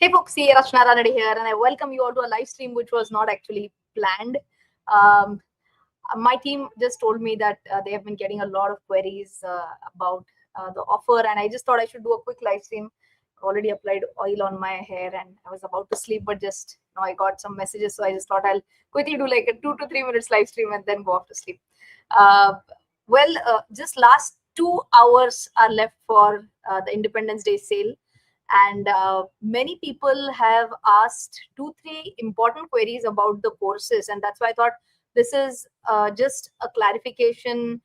Hey folks, Rachana Ranade here, and I welcome you all to a live stream which was not actually planned. Um, my team just told me that they have been getting a lot of queries about the offer, and I just thought I should do a quick live stream. Already applied oil on my hair, and I was about to sleep, but just I got some messages, so I just thought I'll quickly do like a 2 to 3 minutes live stream and then go off to sleep. Uh, just last 2 hours are left for the Independence Day sale, and many people have asked 2 3 important queries about the courses, and that's why I thought this is just a clarification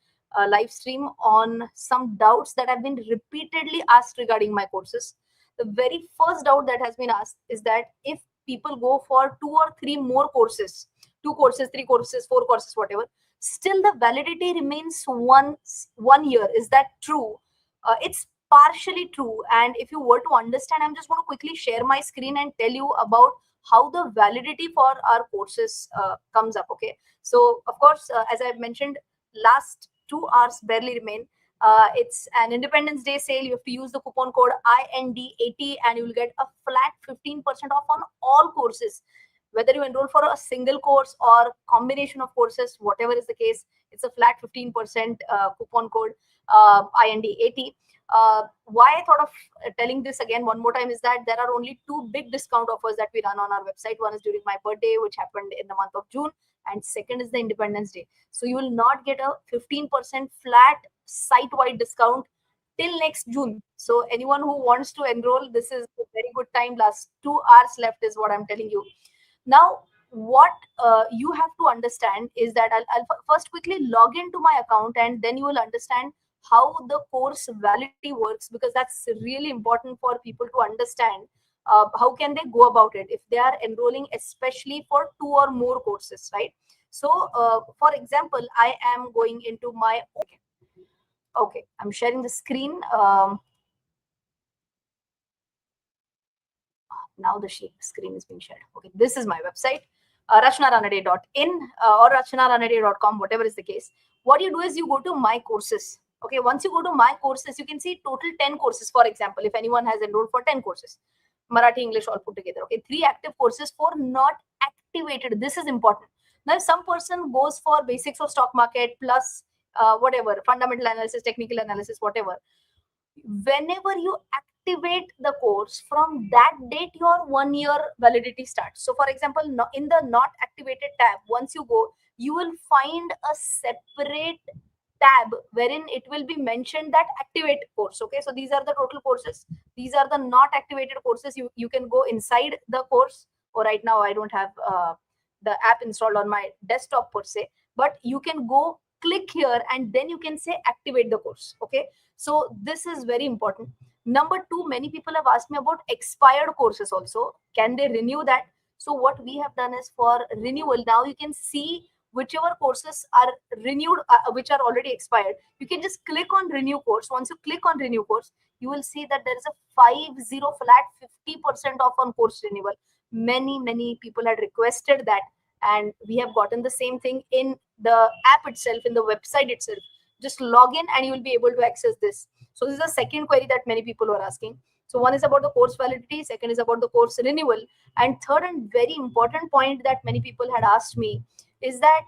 live stream on some doubts that have been repeatedly asked regarding my courses. The very first doubt that has been asked is that if people go for 2 or 3 more courses, 2 courses, 3 courses, 4 courses, whatever, still the validity remains 1 year. Is that true? It's partially true, and if you were to understand, I'm just going to quickly share my screen and tell you about how the validity for our courses comes up. Okay, so of course, as I've mentioned, last 2 hours barely remain. It's an Independence Day sale. You have to use the coupon code IND80 and you will get a flat 15% off on all courses. Whether you enroll for a single course or combination of courses, whatever is the case, it's a flat 15% coupon code IND80. Why I thought of telling this again one more time is that there are only 2 big discount offers that we run on our website. One is during my birthday, which happened in the month of June, and second is the Independence Day. So you will not get a 15% flat site-wide discount till next June. So anyone who wants to enroll, this is a very good time. Last 2 hours left is what I'm telling you. Now, what you have to understand is that I'll first quickly log into my account, and then you will understand how the course validity works, because that's really important for people to understand. How can they go about it if they are enrolling, especially for 2 or more courses, right? So, for example, I am going into my okay, I'm sharing the screen. Now the screen is being shared. Okay, this is my website, rachanaranade.in or rachanaranade.com, whatever is the case. What you do is you go to my courses. Okay, once you go to my courses, you can see total 10 courses. For example, if anyone has enrolled for 10 courses, Marathi, English, all put together. Okay, 3 active courses, 4 not activated. This is important. Now, if some person goes for basics of stock market plus whatever, fundamental analysis, technical analysis, whatever, whenever you activate the course, from that date your 1 year validity starts. So for example, in the not activated tab, once you go, you will find a separate tab wherein it will be mentioned that activate course. Okay, so these are the total courses, these are the not activated courses. You can go inside the course, or right now I don't have the app installed on my desktop per se, but you can go click here and then you can say activate the course. Okay, so this is very important. Number two, many people have asked me about expired courses also. Can they renew that? So what we have done is for renewal, now you can see whichever courses are renewed, which are already expired. You can just click on renew course. Once you click on renew course, you will see that there is a 50 flat 50% off on course renewal. Many people had requested that, and we have gotten the same thing in the app itself, in the website itself. Just log in and you will be able to access this. So this is the second query that many people were asking. So one is about the course validity, second is about the course renewal, and third and very important point that many people had asked me is that,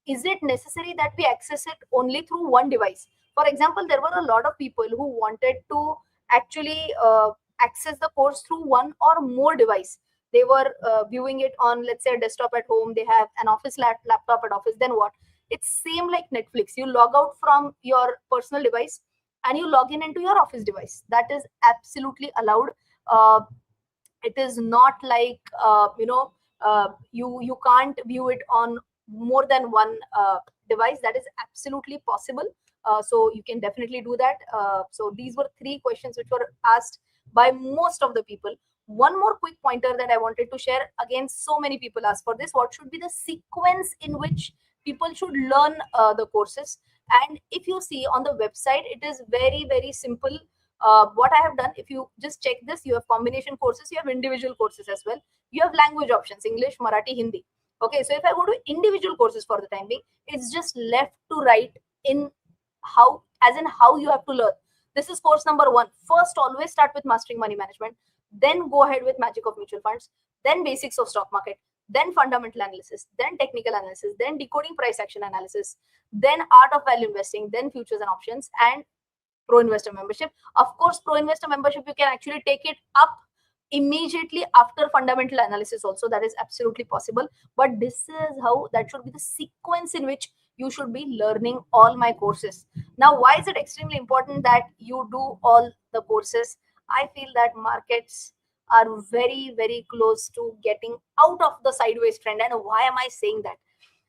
is it necessary that we access it only through one device? For example, there were a lot of people who wanted to actually access the course through one or more device. They were viewing it on, let's say, a desktop at home. They have an office laptop at office. Then what? It's same like Netflix. You log out from your personal device and you log in into your office device. That is absolutely allowed. It is not like you can't view it on more than one device. That is absolutely possible. So you can definitely do that. So these were 3 questions which were asked by most of the people. One more quick pointer that I wanted to share. Again, so many people ask for this. What should be the sequence in which people should learn the courses? And if you see on the website, it is very simple. What I have done, if you just check this, you have combination courses, you have individual courses as well. You have language options, English, Marathi, Hindi. Okay, so if I go to individual courses for the time being, it's just left to right in how, as in how you have to learn. This is course number 1. First, always start with mastering money management. then go ahead with magic of mutual funds, then basics of stock market, then fundamental analysis, then technical analysis, then decoding price action analysis, then art of value investing, then futures and options, and pro investor membership. Of course, pro investor membership, you can actually take it up immediately after fundamental analysis also. That is absolutely possible. But this is how, that should be the sequence in which you should be learning all my courses. Now, why is it extremely important that you do all the courses? I feel that markets are very, very close to getting out of the sideways trend. And why am I saying that?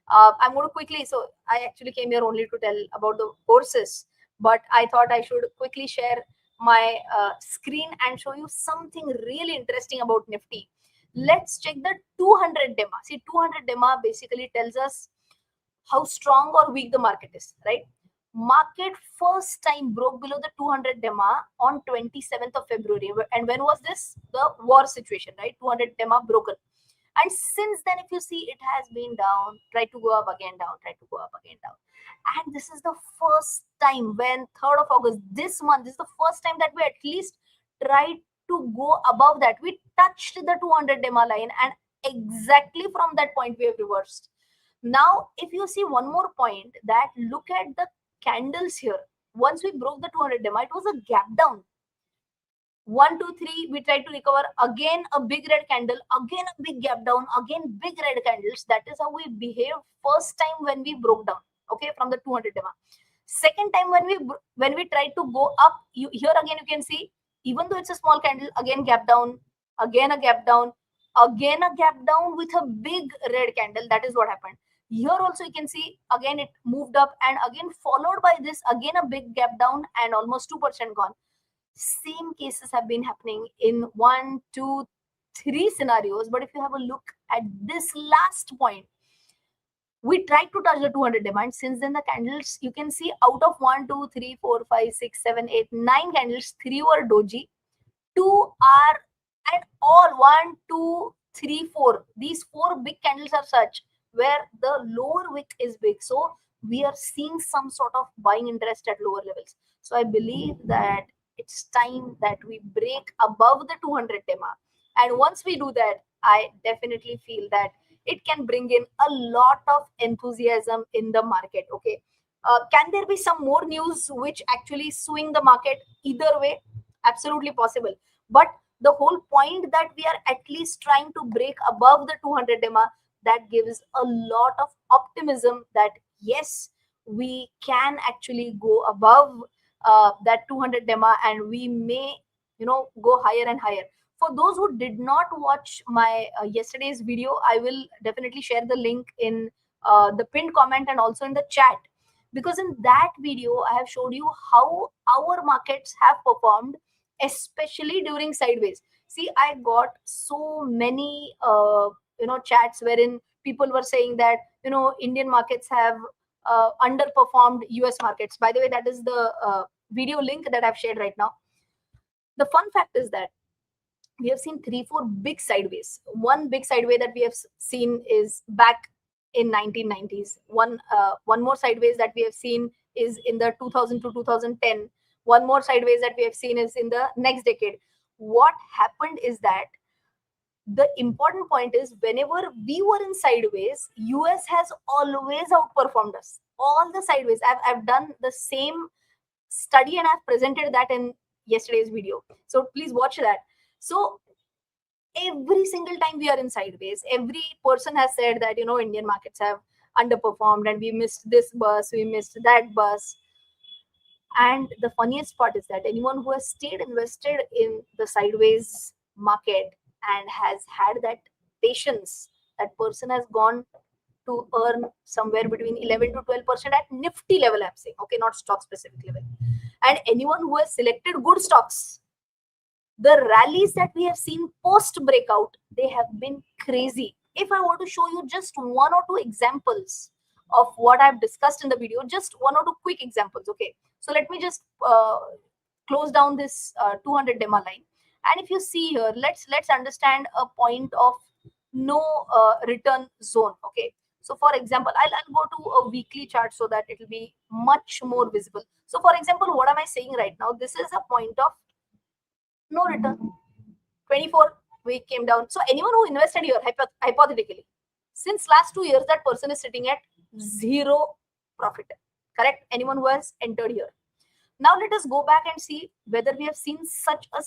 I'm going to quickly, so I actually came here only to tell about the courses, but I thought I should quickly share my screen and show you something really interesting about Nifty. Let's check the 200 DEMA. See, 200 DEMA basically tells us how strong or weak the market is, right? Market first time broke below the 200 DEMA on 27th of February. And when was this? The war situation, right? 200 DEMA broken. And since then, if you see, it has been down, try to go up again, down, try to go up again, down. And this is the first time when 3rd of August, this month, this is the first time that we at least tried to go above that. We touched the 200 DEMA line, and exactly from that point, we have reversed. Now, if you see one more point, that look at the candles here. Once we broke the 200 DEMA, it was a gap down. 1, 2, 3, we tried to recover, again a big red candle, again a big gap down, again big red candles. That is how we behaved first time when we broke down, okay, from the 200 DEMA. Second time when we tried to go up, here again you can see, even though it's a small candle, again gap down, again a gap down, again a gap down with a big red candle. That is what happened. Here also you can see, again it moved up, and again followed by this, again a big gap down, and almost 2% gone. Same cases have been happening in 1, 2, 3 scenarios. But if you have a look at this last point, we tried to touch the 200 demand. Since then, the candles, you can see, out of 1, 2, 3, 4, 5, 6, 7, 8, 9 candles, 3 were doji, 2 are, and all 1, 2, 3, 4. These 4 big candles are such where the lower wick is big. So we are seeing some sort of buying interest at lower levels. So I believe that it's time that we break above the 200 DEMA. And once we do that, I definitely feel that it can bring in a lot of enthusiasm in the market. Okay. Can there be some more news which actually swing the market either way? Absolutely possible. But the whole point that we are at least trying to break above the 200 DEMA, that gives a lot of optimism that yes, we can actually go above that 200 DEMA, and we may, go higher and higher. For those who did not watch my yesterday's video, I will definitely share the link in the pinned comment and also in the chat, because in that video I have showed you how our markets have performed, especially during sideways. See, I got so many chats wherein people were saying that Indian markets have underperformed US markets. By the way, that is the video link that I've shared right now. The fun fact is that we have seen 3-4 big sideways. One big sideway that we have seen is back in 1990s. One more sideways that we have seen is in the 2000 to 2010. One more sideways that we have seen is in the next decade. What happened is that the important point is, whenever we were in sideways, US has always outperformed us. All the sideways. I've done the same study and I've presented that in yesterday's video. So please watch that. So every single time we are in sideways, every person has said that, Indian markets have underperformed and we missed this bus, we missed that bus. And the funniest part is that anyone who has stayed invested in the sideways market and has had that patience, that person has gone to earn somewhere between 11 to 12% at Nifty level, I'm saying, okay, not stock specific level. And anyone who has selected good stocks, the rallies that we have seen post breakout, they have been crazy. If I want to show you just 1 or 2 examples of what I've discussed in the video, just 1 or 2 quick examples. Okay, so let me just close down this 200 DEMA line. And if you see here, let's understand a point of no return zone. Okay, so for example, I'll go to a weekly chart so that it will be much more visible. So for example, what am I saying right now? This is a point of no return, 24 week came down. So anyone who invested here, hypothetically, since last 2 years, that person is sitting at zero profit. Correct? Anyone who has entered here. Now let us go back and see whether we have seen such a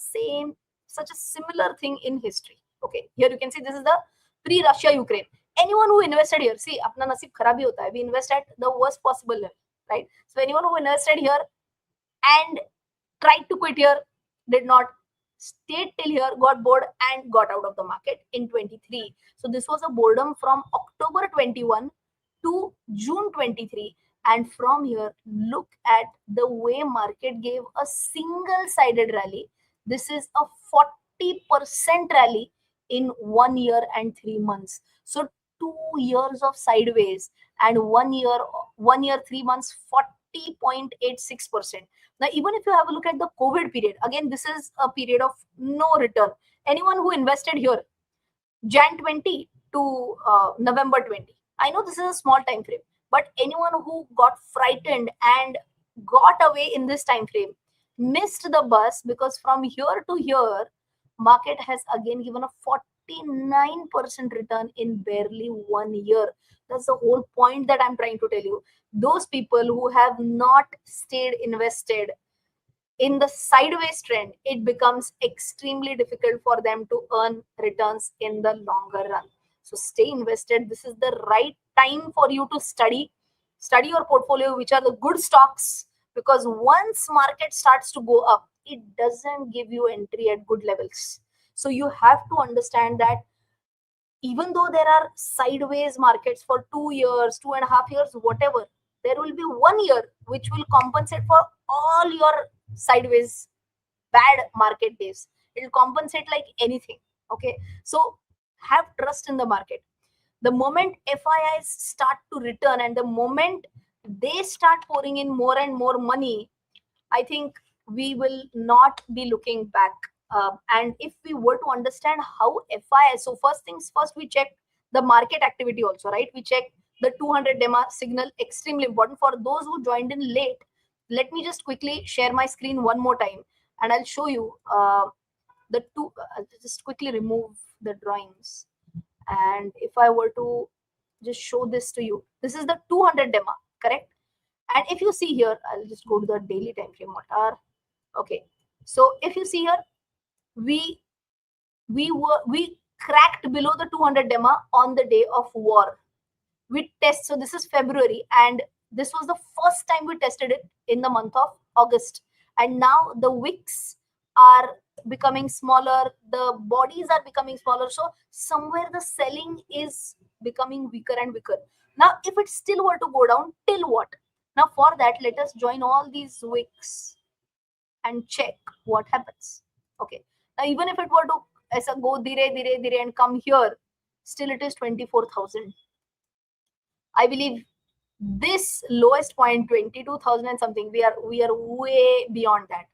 similar thing in history. Okay, here you can see this is the pre-Russia Ukraine. Anyone who invested here, see, apna nasib kharab hi hota hai. We invest at the worst possible level, right? So anyone who invested here and tried to quit here, did not, stayed till here, got bored and got out of the market in 23. So this was a boredom from October 21 to June 23. And from here, look at the way market gave a single-sided rally. This is a 40% rally in 1 year and 3 months. So 2 years of sideways and 1 year, 3 months, 40.86%. Now, even if you have a look at the COVID period, again, this is a period of no return. Anyone who invested here, Jan 20 to November 20. I know this is a small time frame, but anyone who got frightened and got away in this time frame missed the bus, because from here to here, market has again given a 49% return in barely 1 year. That's the whole point that I'm trying to tell you. Those people who have not stayed invested in the sideways trend, it becomes extremely difficult for them to earn returns in the longer run. So stay invested. This is the right time for you to study your portfolio, which are the good stocks, because once market starts to go up, it doesn't give you entry at good levels. So you have to understand that even though there are sideways markets for 2 years, 2.5 years, whatever, there will be 1 year which will compensate for all your sideways bad market days. It will compensate like anything. Okay, so have trust in the market. The moment FIIs start to return and the moment they start pouring in more and more money, I think we will not be looking back. And if we were to understand how FIIs, so first things first, we check the market activity also, right? We check the 200 DEMA signal, extremely important. For those who joined in late, let me just quickly share my screen one more time and I'll show you the two. I'll just quickly remove the drawings. And if I were to just show this to you, this is the 200 DEMA, correct? And if you see here, I'll just go to the daily time frame. Okay. So if you see here, we cracked below the 200 DEMA on the day of war. We test. So this is February, and this was the first time we tested it in the month of August. And now the wicks are becoming smaller, the bodies are becoming smaller. So somewhere the selling is becoming weaker and weaker. Now, if it still were to go down, till what? Now, for that, let us join all these wicks and check what happens. Okay. Now, even if it were to go dire and come here, still it is 24,000. I believe this lowest point, 22,000 and something, we are way beyond that.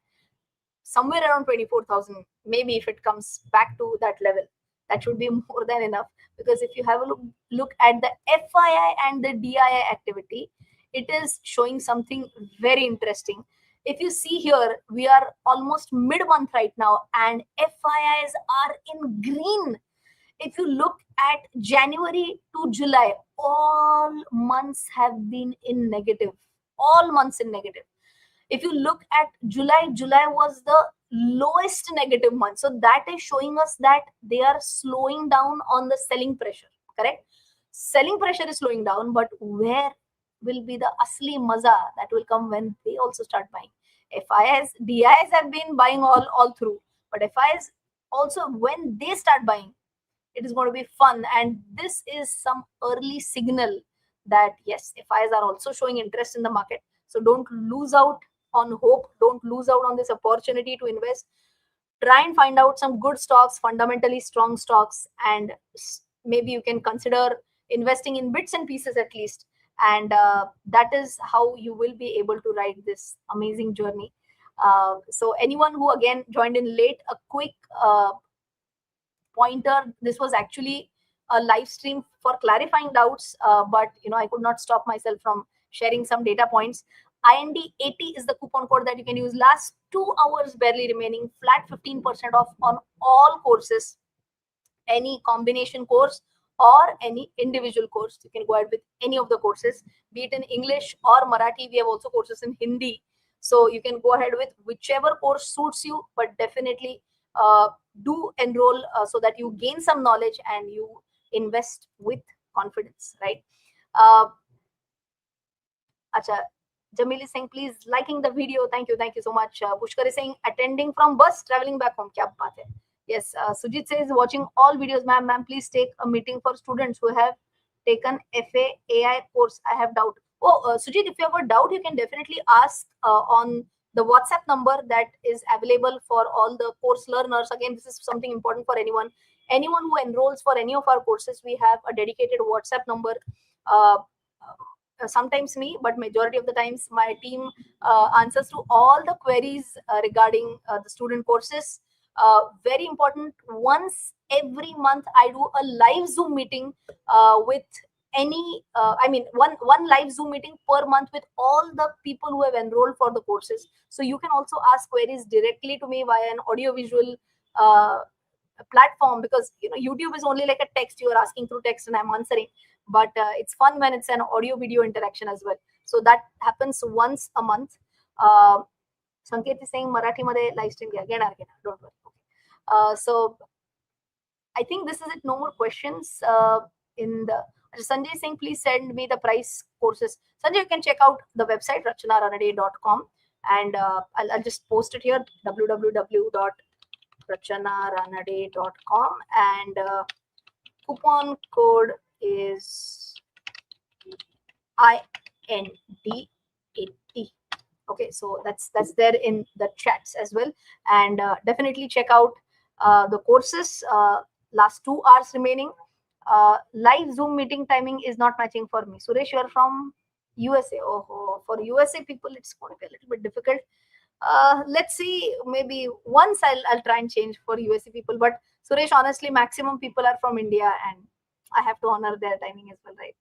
Somewhere around 24,000, maybe if it comes back to that level, that should be more than enough. Because if you have a look at the FII and the DII activity, it is showing something very interesting. If you see here, we are almost mid-month right now, and FIIs are in green. If you look at January to July, all months have been in negative. All months in negative. If you look at July was the lowest negative month. So that is showing us that they are slowing down on the selling pressure, correct? Selling pressure is slowing down, but where will be the asli maza? That will come when they also start buying. FIs, DIs have been buying all through, but FIs also, when they start buying, it is going to be fun. And this is some early signal that yes, FIs are also showing interest in the market. So don't lose out on hope. Don't lose out on this opportunity to invest. Try and find out some good stocks, fundamentally strong stocks, and maybe you can consider investing in bits and pieces at least. And that is how you will be able to ride this amazing journey. So anyone who again joined in late, a quick pointer. This was actually a live stream for clarifying doubts, but I could not stop myself from sharing some data points. IND80 is the coupon code that you can use. Last 2 hours barely remaining, flat 15% off on all courses, any combination course or any individual course. You can go ahead with any of the courses, be it in English or Marathi. We have also courses in Hindi. So you can go ahead with whichever course suits you, but definitely do enroll so that you gain some knowledge and you invest with confidence, right? Acha, Jamil is saying, please liking the video. Thank you so much. Pushkar is saying, attending from bus, traveling back home. Kya baat hai? Yes, Sujit says, watching all videos, ma'am, please take a meeting for students who have taken FA AI course. I have doubt. Oh, Sujit, if you have a doubt, you can definitely ask on the WhatsApp number that is available for all the course learners. Again, this is something important for anyone. Anyone who enrolls for any of our courses, we have a dedicated WhatsApp number. Sometimes me, but majority of the times my team answers to all the queries regarding the student courses. Very important, once every month I do a live Zoom meeting with any one live Zoom meeting per month with all the people who have enrolled for the courses. So you can also ask queries directly to me via an audio visual platform, because YouTube is only like a text, you are asking through text and I'm answering, but it's fun when it's an audio video interaction as well. So that happens once a month. Sanket is saying Marathi made live stream घेणार, don't worry. So I think this is it. No more questions in the Sanjay is saying, please send me the price courses. Sanjay, you can check out the website rachanaranade.com, and I'll just post it here, www.rachanaranade.com, and coupon code is IND80. Okay, so that's there in the chats as well, and definitely check out the courses. Last 2 hours remaining. Live Zoom meeting timing is not matching for me. Suresh, you are from USA. Oh, for USA people, it's going to be a little bit difficult. Let's see, maybe once I'll try and change for USA people. But Suresh, honestly, maximum people are from India, and I have to honor their timing as well, right?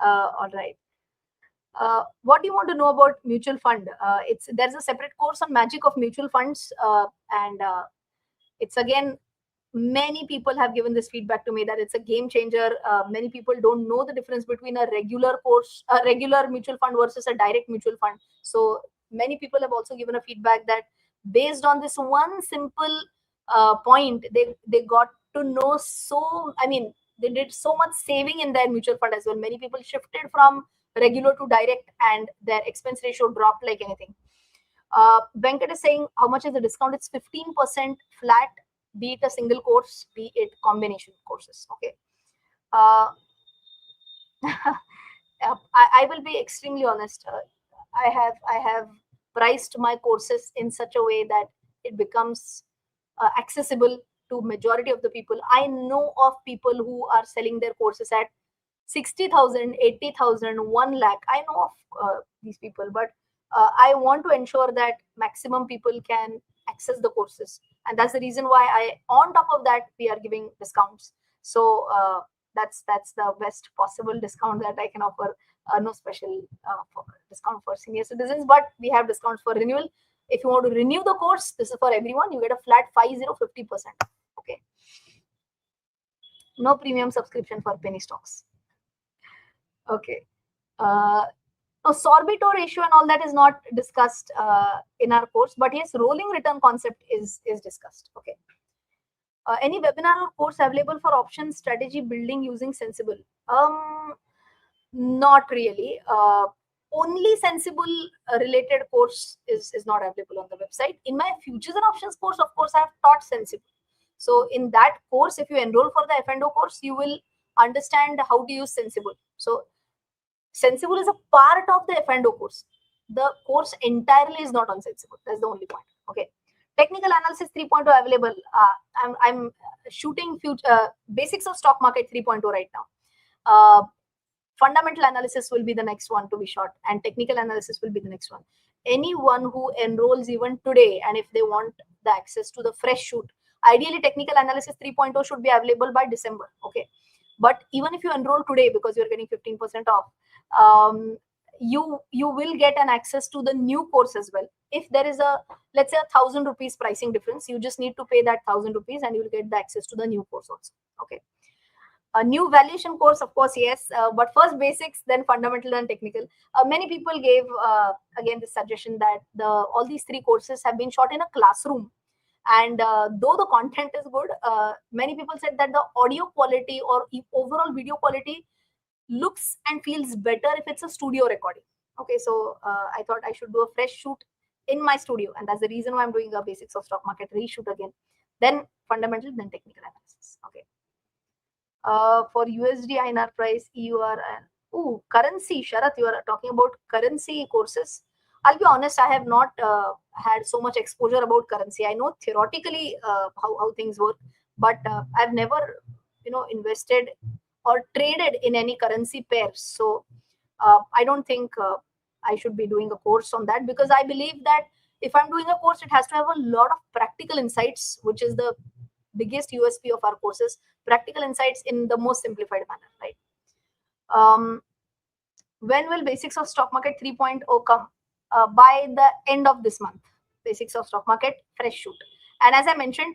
All right. What do you want to know about mutual fund? There's a separate course on magic of mutual funds, and it's again, many people have given this feedback to me that it's a game changer. Many people don't know the difference between a regular mutual fund versus a direct mutual fund. So many people have also given a feedback that based on this one simple point, they got to know. So they did so much saving in their mutual fund as well. Many people shifted from regular to direct, and their expense ratio dropped like anything. Venkat is saying, how much is the discount? It's 15% flat, be it a single course, be it combination courses. Okay. I will be extremely honest. I have priced my courses in such a way that it becomes accessible to majority of the people. I know of people who are selling their courses at 60,000, 80,000, 1 lakh. I know of these people, but I want to ensure that maximum people can access the courses, and that's the reason why on top of that, we are giving discounts. So that's the best possible discount that I can offer. No special discount for senior citizens, but we have discounts for renewal. If you want to renew the course, this is for everyone. You get a flat 50% Okay. No premium subscription for penny stocks. Okay. Sorbito ratio and all that is not discussed in our course, but yes, rolling return concept is discussed. Okay. Any webinar or course available for option strategy building using Sensible? Not really. Only Sensible related course is not available on the website. In my futures and options course, of course, I have taught Sensible. So in that course, if you enroll for the F&O course, you will understand how to use Sensible. So Sensible is a part of the F&O course. The course entirely is not on Sensible. That's the only point. Okay. Technical analysis 3.0 available. I'm shooting basics of stock market 3.0 right now. Fundamental analysis will be the next one to be shot, and technical analysis will be the next one. Anyone who enrolls even today, and if they want the access to the fresh shoot, ideally technical analysis 3.0 should be available by December. Okay. But even if you enroll today, because you're getting 15% off, you will get an access to the new course as well. If there is a, let's say, 1,000 rupees pricing difference, you just need to pay that 1,000 rupees and you will get the access to the new course also. Okay. A new valuation course, of course, yes, but first basics, then fundamental and technical. Many people gave again the suggestion that all these three courses have been shot in a classroom, and though the content is good, many people said that the audio quality or overall video quality looks and feels better if it's a studio recording. Okay, so I thought I should do a fresh shoot in my studio, and that's the reason why I'm doing a basics of stock market reshoot again, then fundamental, then technical analysis. Okay. For USD INR price, EUR and currency. Sharath, you are talking about currency courses. I'll be honest, I have not had so much exposure about currency. I know theoretically how things work, but I've never invested or traded in any currency pairs. So I don't think I should be doing a course on that, because I believe that if I'm doing a course, it has to have a lot of practical insights, which is the biggest USP of our courses, practical insights in the most simplified manner, right? When will basics of stock market 3.0 come? By the end of this month, basics of stock market fresh shoot. And as I mentioned,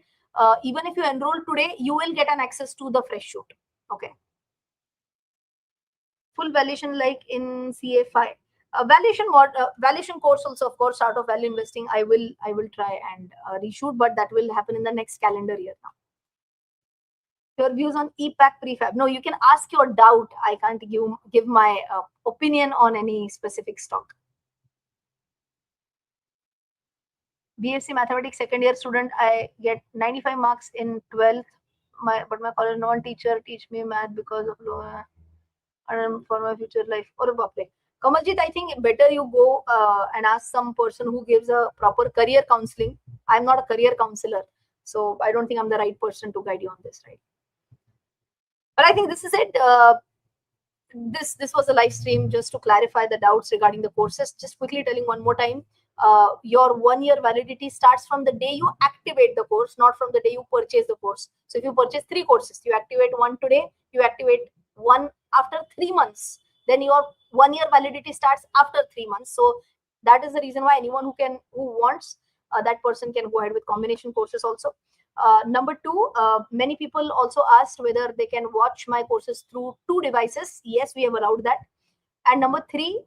even if you enroll today, you will get an access to the fresh shoot. Okay. Full valuation like in CA5. Valuation course also, of course, out of value investing, I will try and reshoot, but that will happen in the next calendar year now. Your views on EPAC prefab. No, you can ask your doubt. I can't give my opinion on any specific stock. BSc Mathematics second year student. I get 95 marks in 12th. But my college non-teacher teach me math because of low and for my future life. Or Kamaljeet, I think better you go and ask some person who gives a proper career counseling. I'm not a career counselor, so I don't think I'm the right person to guide you on this, right? But I think this is it. This was a live stream just to clarify the doubts regarding the courses. Just quickly telling one more time, your 1 year validity starts from the day you activate the course, not from the day you purchase the course. So if you purchase 3 courses, you activate one today, you activate one after 3 months, then your 1 year validity starts after 3 months. So that is the reason why anyone who wants, that person can go ahead with combination courses also. Number 2, many people also asked whether they can watch my courses through 2 devices. Yes, we have allowed that. And number 3,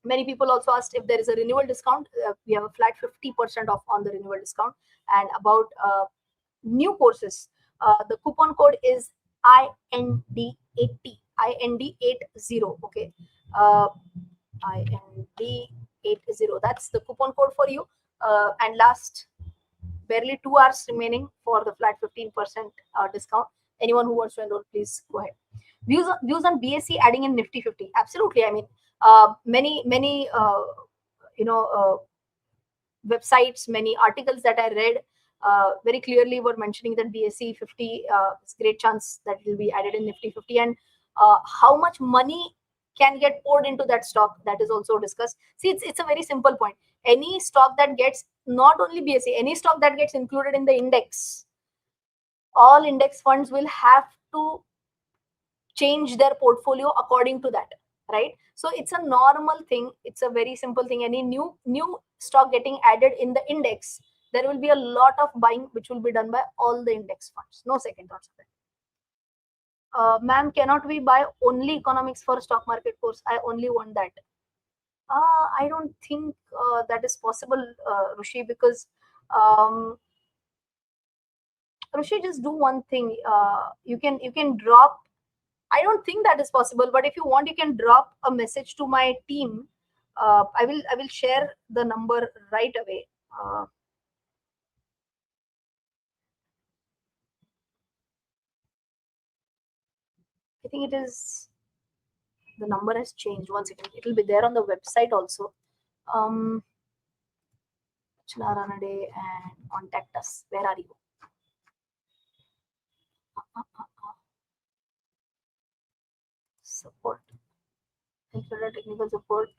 many people also asked if there is a renewal discount. We have a flat 50% off on the renewal discount. And about new courses, the coupon code is IND80, IND80. Okay, IND80. That's the coupon code for you. And last, barely 2 hours remaining for the flat 15% discount. Anyone who wants to enroll, please go ahead. Views on BSc adding in Nifty 50. Absolutely. I mean, many websites, many articles that I read very clearly were mentioning that BSc 50 is great chance that it will be added in Nifty 50, and how much money can get poured into that stock, that is also discussed. See, it's a very simple point. Any stock that gets, not only BSc, any stock that gets included in the index, all index funds will have to change their portfolio according to that, right? So it's a normal thing. It's a very simple thing. Any new stock getting added in the index, there will be a lot of buying which will be done by all the index funds. No second thoughts of it. Ma'am, cannot we buy only economics for stock market course? I only want that. I don't think that is possible, Rushi, because Rushi, just do one thing. You can drop. I don't think that is possible, but if you want, you can drop a message to my team. I will share the number right away. I think it is, the number has changed. One second, it will be there on the website also. Rachana Ranade and contact us. Where are you? Support. Technical support.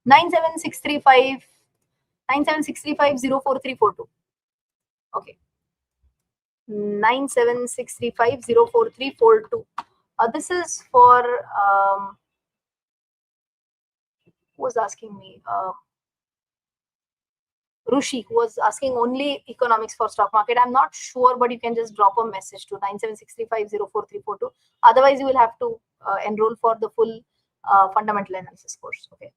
97635 04342. Okay. 9763504342. This is for who was asking me? Rushi, who was asking only economics for stock market. I'm not sure, but you can just drop a message to 9763504342. Otherwise, you will have to enroll for the full fundamental analysis course. Okay.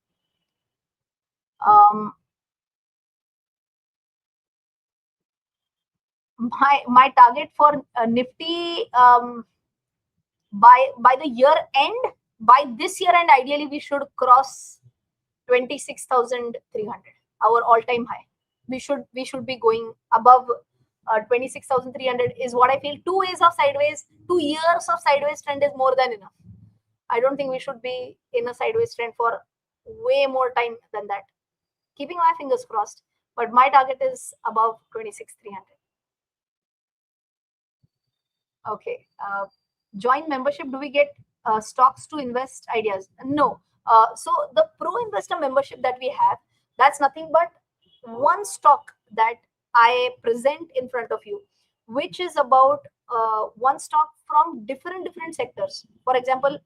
My target for Nifty by the year end, by this year end, ideally we should cross 26,300, our all-time high. We should be going above 26,300 is what I feel. 2 years of sideways, 2 years of sideways trend is more than enough. I don't think we should be in a sideways trend for way more time than that. Keeping my fingers crossed, but my target is above 26,300. Okay. Join membership. Do we get stocks to invest ideas? No. So the pro investor membership that we have, that's nothing but one stock that I present in front of you, which is about one stock from different sectors. For example,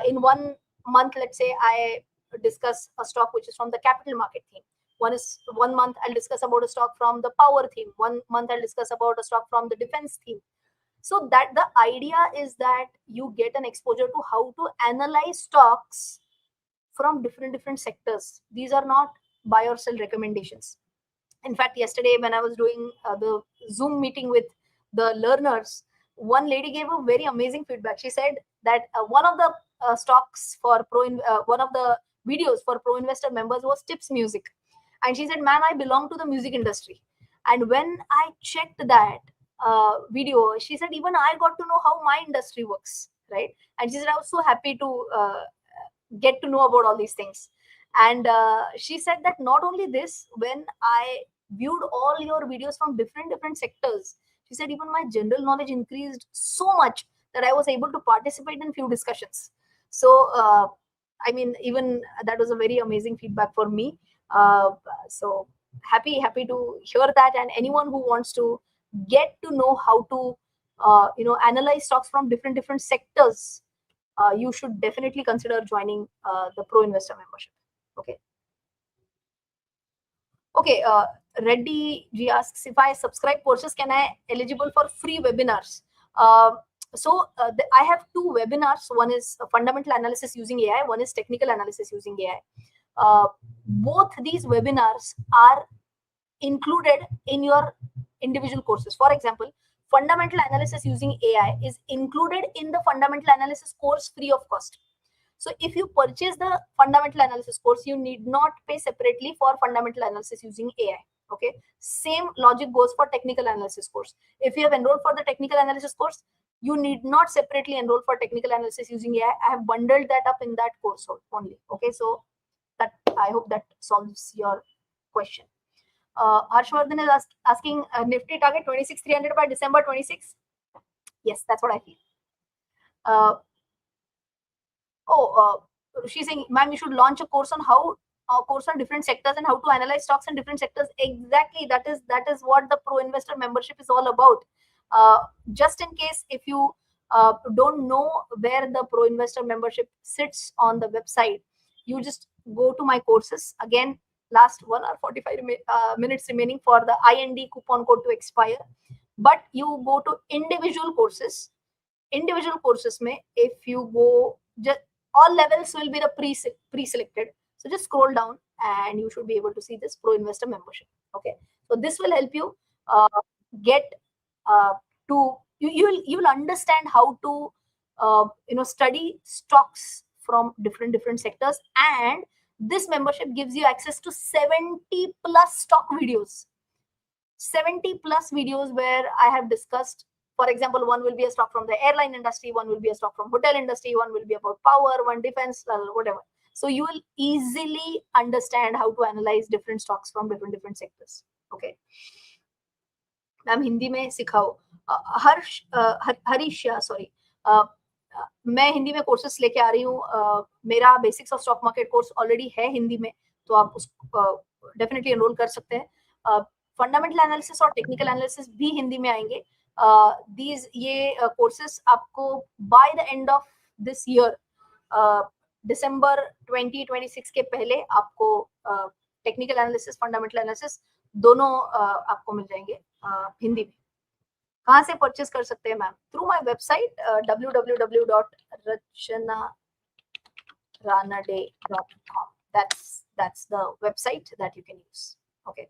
in 1 month, let's say I discuss a stock which is from the capital market theme. 1 month I'll discuss about a stock from the power theme. 1 month I'll discuss about a stock from the defense theme. So that the idea is that you get an exposure to how to analyze stocks from different sectors. These are not buy or sell recommendations. In fact, yesterday when I was doing the Zoom meeting with the learners, one lady gave a very amazing feedback. She said that one of the stocks for one of the videos for pro investor members was Tips Music, and she said, "Man, I belong to the music industry." And when I checked that video, she said, even I got to know how my industry works, right? And she said, I was so happy to get to know about all these things. And she said that not only this, when I viewed all your videos from different sectors, she said even my general knowledge increased so much that I was able to participate in few discussions. So I mean, even that was a very amazing feedback for me. So happy to hear that. And anyone who wants to get to know how to analyze stocks from different sectors, you should definitely consider joining the pro investor membership. Okay. Reddy G asks, if I subscribe courses, can I eligible for free webinars? I have 2 webinars. One is fundamental analysis using AI. One is technical analysis using AI. Both these webinars are included in your individual courses. For example, fundamental analysis using AI is included in the fundamental analysis course free of cost. So if you purchase the fundamental analysis course, you need not pay separately for fundamental analysis using AI. Okay. Same logic goes for technical analysis course. If you have enrolled for the technical analysis course, you need not separately enroll for technical analysis using AI. I have bundled that up in that course only. Okay. So that, I hope that solves your question. Harshvardhan is asking Nifty target 26,300 by December 26. Yes, that's what I feel. She's saying, ma'am, you should launch a course on different sectors and how to analyze stocks in different sectors. Exactly, that is what the pro investor membership is all about. Just in case if you don't know where the pro investor membership sits on the website, you just go to my courses. Again, last 1 hour 45 minutes remaining for the IND coupon code to expire. But you go to individual courses. Individual courses may, if you go, just all levels will be the pre-selected. So just scroll down and you should be able to see this pro investor membership. Okay, so this will help you get to you'll understand how to study stocks from different sectors. And this membership gives you access to 70 plus stock videos. 70 plus videos where I have discussed. For example, one will be a stock from the airline industry, one will be a stock from hotel industry, one will be about power, one defense, whatever. So you will easily understand how to analyze different stocks from different sectors. Okay. Ma'am Hindi में सिखाओ. Harish, sorry, मैं हिंदी में courses लेके आ रही हूँ. मेरा basics of stock market course already है हिंदी में, तो आप उसको डेफिनेटली एनरोल कर सकते हैं. फंडामेंटल एनालिसिस और टेक्निकल एनालिसिस भी हिंदी में आएंगे. these ये courses आपको by the end of this year, December 2026 के पहले आपको टेक्निकल एनालिसिस, फंडामेंटल एनालिसिस दोनों आपको मिल जाएंगे हिंदी में. कहाँ से परचेस कर सकते हैं ma'am? Through my website www.rachanaranade.com. That's the website that you can use. Okay.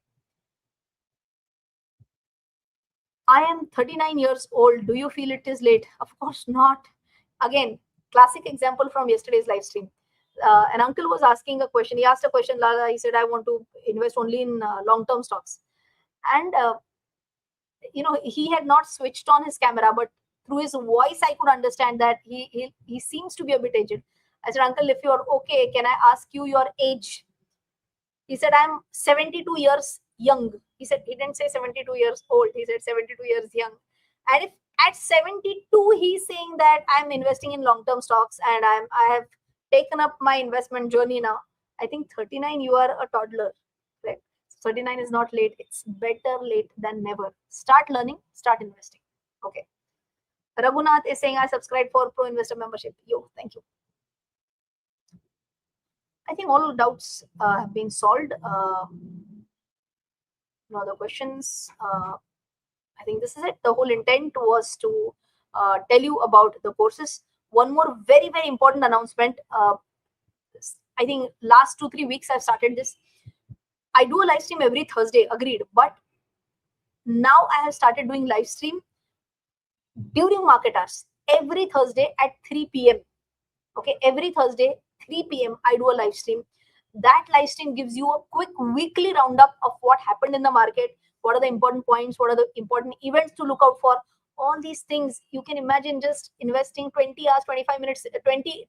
I am 39 years old. Do you feel it is late? Of course not. Again, classic example from yesterday's live stream. An uncle was asking a question. He asked a question, Lala. He said, I want to invest only in long-term stocks. And, he had not switched on his camera, but through his voice, I could understand that he seems to be a bit aged. I said, Uncle, if you are okay, can I ask you your age? He said, I'm 72 years young. He said, he didn't say 72 years old. He said 72 years young. And if at 72, he's saying that I'm investing in long-term stocks and I have taken up my investment journey now. I think 39, you are a toddler, right? 39 is not late. It's better late than never. Start learning, start investing. Okay. Raghunath is saying, I subscribed for Pro Investor membership. Yo, thank you. I think all doubts have been solved. No other questions. I think this is it. The whole intent was to tell you about the courses. One more very, very important announcement. I think last 2-3 weeks I've started this. I do a live stream every Thursday, agreed. But now I have started doing live stream during market hours. Every Thursday at 3 p.m. Okay, every Thursday, 3 p.m. I do a live stream. That live stream gives you a quick weekly roundup of what happened in the market. What are the important points? What are the important events to look out for? All these things. You can imagine just investing 20 hours, 25 minutes, 20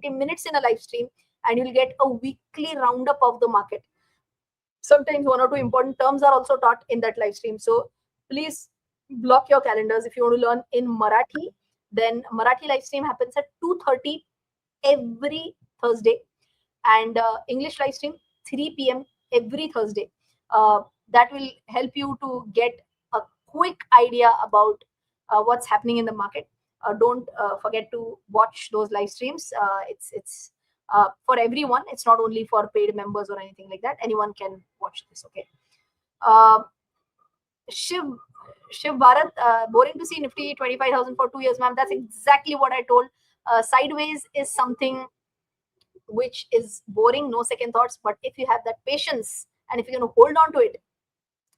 minutes in a live stream, and you'll get a weekly roundup of the market. Sometimes 1 or 2 important terms are also taught in that live stream. So please block your calendars. If you want to learn in Marathi, then Marathi live stream happens at 2:30 every Thursday, and English live stream 3 p.m. every Thursday. That will help you to get a quick idea about what's happening in the market. Don't forget to watch those live streams. It's for everyone. It's not only for paid members or anything like that. Anyone can watch this. Okay. Shiv Bharat, boring to see Nifty 25,000 for 2 years, ma'am. That's exactly what I told. Sideways is something which is boring, no second thoughts. But if you have that patience and if you're going to hold on to it,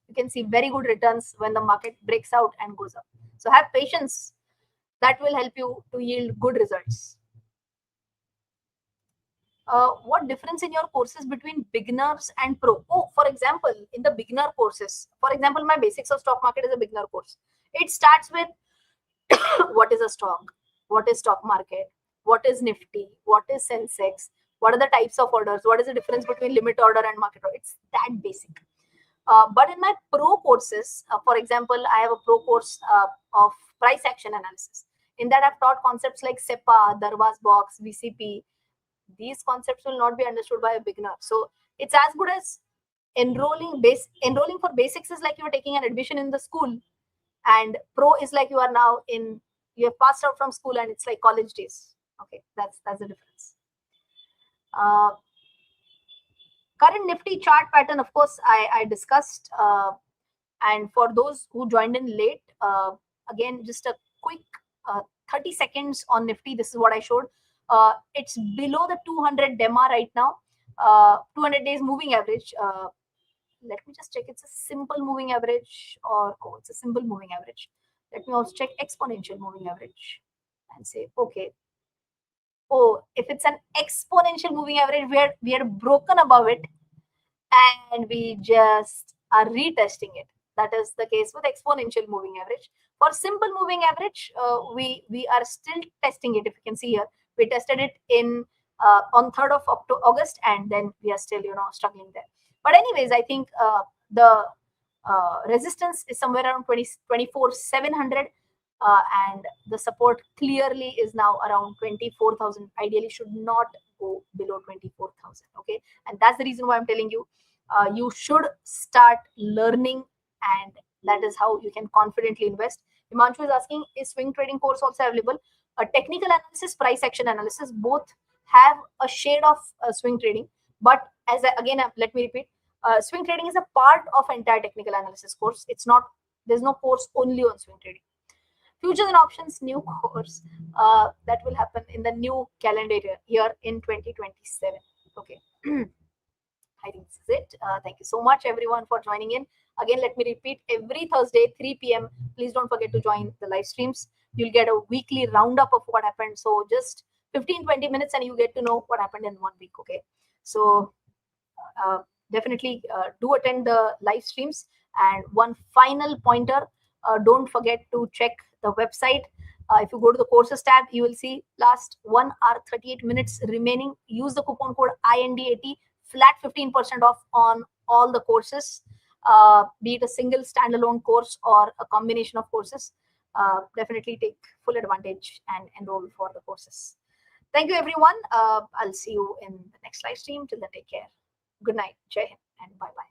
you can see very good returns when the market breaks out and goes up. So have patience. That will help you to yield good results. What difference in your courses between beginners and pro? Oh, for example, in the beginner courses, for example, my basics of stock market is a beginner course. It starts with what is a stock, what is stock market, what is Nifty, what is Sensex, what are the types of orders, what is the difference between limit order and market order. It's that basic. But in my pro courses, for example, I have a pro course of price action analysis. In that, I've taught concepts like SEPA, Darvaz box, VCP. These concepts will not be understood by a beginner. So it's as good as enrolling for basics is like you're taking an admission in the school, and pro is like you have passed out from school and it's like college days. Okay, that's the difference. Current Nifty chart pattern, of course, I discussed. And for those who joined in late, again, just a quick 30 seconds on Nifty. This is what I showed. It's below the 200 DEMA right now. 200 days moving average. Let me just check. It's a simple moving average it's a simple moving average. Let me also check exponential moving average and say, okay. Oh, if it's an exponential moving average, we are broken above it and we just are retesting it. That is the case with exponential moving average. For simple moving average, we are still testing it. If you can see here, we tested it on 3rd of August, and then we are still struggling there. But anyways, I think the resistance is somewhere around 24,700, and the support clearly is now around 24,000. Ideally, should not go below 24,000. Okay, and that's the reason why I'm telling you, you should start learning and That is how you can confidently invest. Himanshu is asking, is swing trading course also available? A technical analysis, price action analysis, both have a shade of swing trading. But as let me repeat, swing trading is a part of entire technical analysis course. It's not, there's no course only on swing trading. Futures and options new course that will happen in the new calendar year in 2027. Okay. I think this is it. Thank you so much, everyone, for joining in. Again, let me repeat, every Thursday, 3 p.m., please don't forget to join the live streams. You'll get a weekly roundup of what happened. So just 15-20 minutes and you get to know what happened in 1 week. Okay. So definitely do attend the live streams. And one final pointer, don't forget to check the website. If you go to the courses tab, you will see last 1 hour 38 minutes remaining. Use the coupon code IND80, flat 15% off on all the courses, be it a single standalone course or a combination of courses. Definitely take full advantage and enroll for the courses. Thank you, everyone. I'll see you in the next live stream. Till then, take care. Good night. Jai Hind and bye-bye.